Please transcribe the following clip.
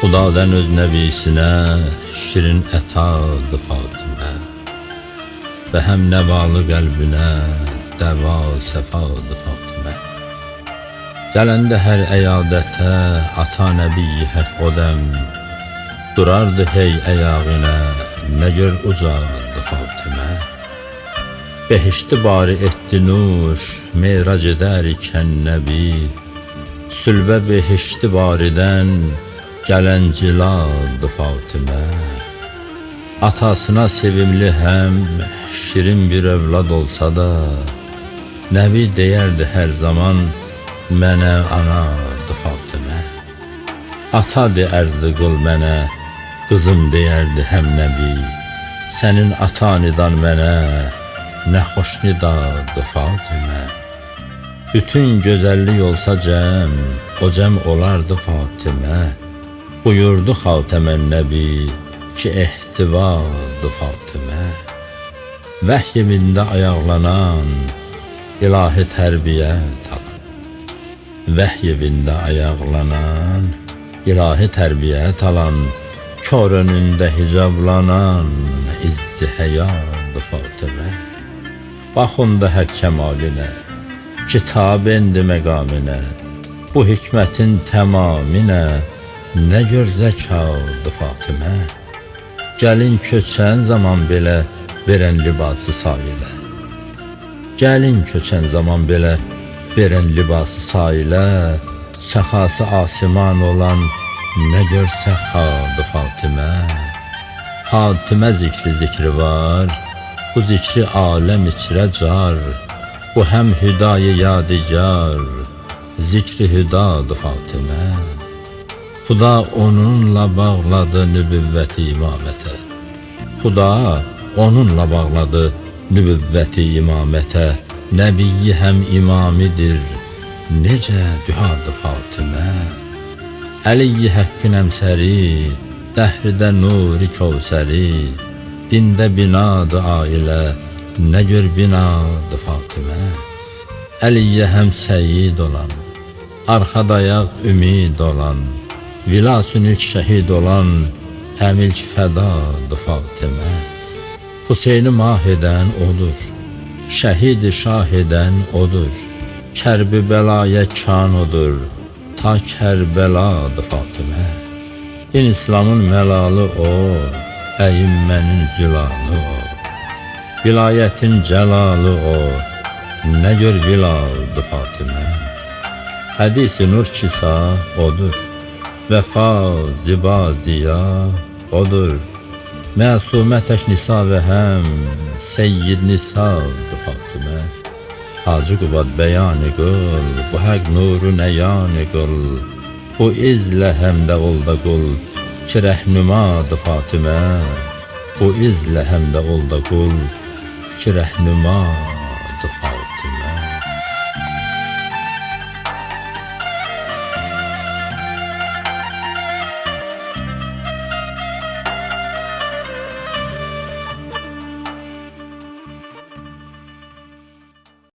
Xudadan öz nəbisinə şirin ətadı Fatimə və həm nəvalı qəlbinə dəva səfadı Fatimə. Gələndə hər əyadətə ata nəbiyi hək odəm durardı hey əyağına nə gör ucadı Fatimə. Behişti bari etdi nuş meyrac edər ikən nəbi sülbə behişti baridən gələn ciladı Fatimə. Atasına sevimli həm şirin bir övlad olsa da nəbi deyərdi hər zaman mənə anadı Fatimə. Ata de ərzı qıl mənə qızım deyərdi həm nəbi sənin atanidan mənə nə xoş nidadı Fatimə. Bütün gözəllik olsa cəm o cəm olardı Fatimə. Buyurdu Xatəmən Nəbi ki ehtivadı Fatimə. Vəhy evində ayaqlanan ilahi tərbiyyət alan. Vəhy evində ayaqlanan ilahi tərbiyyət alan kör önündə hicablanan izzi həyadı Fatimə. Baxında hək kəmalinə kitab endi məqaminə bu hikmətin təmaminə nə gör zəkadı Fatimə. Gəlin köçən zaman belə verən libası sayilə. Gəlin köçən zaman belə verən libası sayilə səxası asiman olan nə gör səxadı Fatimə. Fatimə zikri var bu zikri aləm içrə car bu həm hüdayı yadigar zikri hüdadı Fatimə. Xuda onunla bağladı nübüvvəti imamətə. Xuda onunla bağladı nübüvvəti imamətə. Nəbiyyi həm imamidir necə dühadı Fatimə. Əliyyi həqqin əmsəri dəhridə nuri kövsəri dində binadı ailə nə gör binadı Fatimə. Əliyyə həm səyid olan arxada ayaq ümid olan vilasün ilk şəhid olan həm ilk fədadı Fatimə. Hüseyni mah edən odur şəhidi şah edən odur kərbi bəlaya kan odur ta Kərbeladı Fatimə. Din İslamın məlalı o əyimmənin zülalı o vilayətin cəlalı o nə gör viladı Fatimə. Hədisi nur kisa odur vəfa ziba ziya odur məsumə tək nisa və həm seyyid nisadı Fatimə. Hacı Qubad bəyanı qıl bu həq nuru nəyanı qıl bu izlə həm də ol da qul ki rəhnumadı Fatimə. Bu izlə həm də ol da qul ki rəhnumadı Fatimə.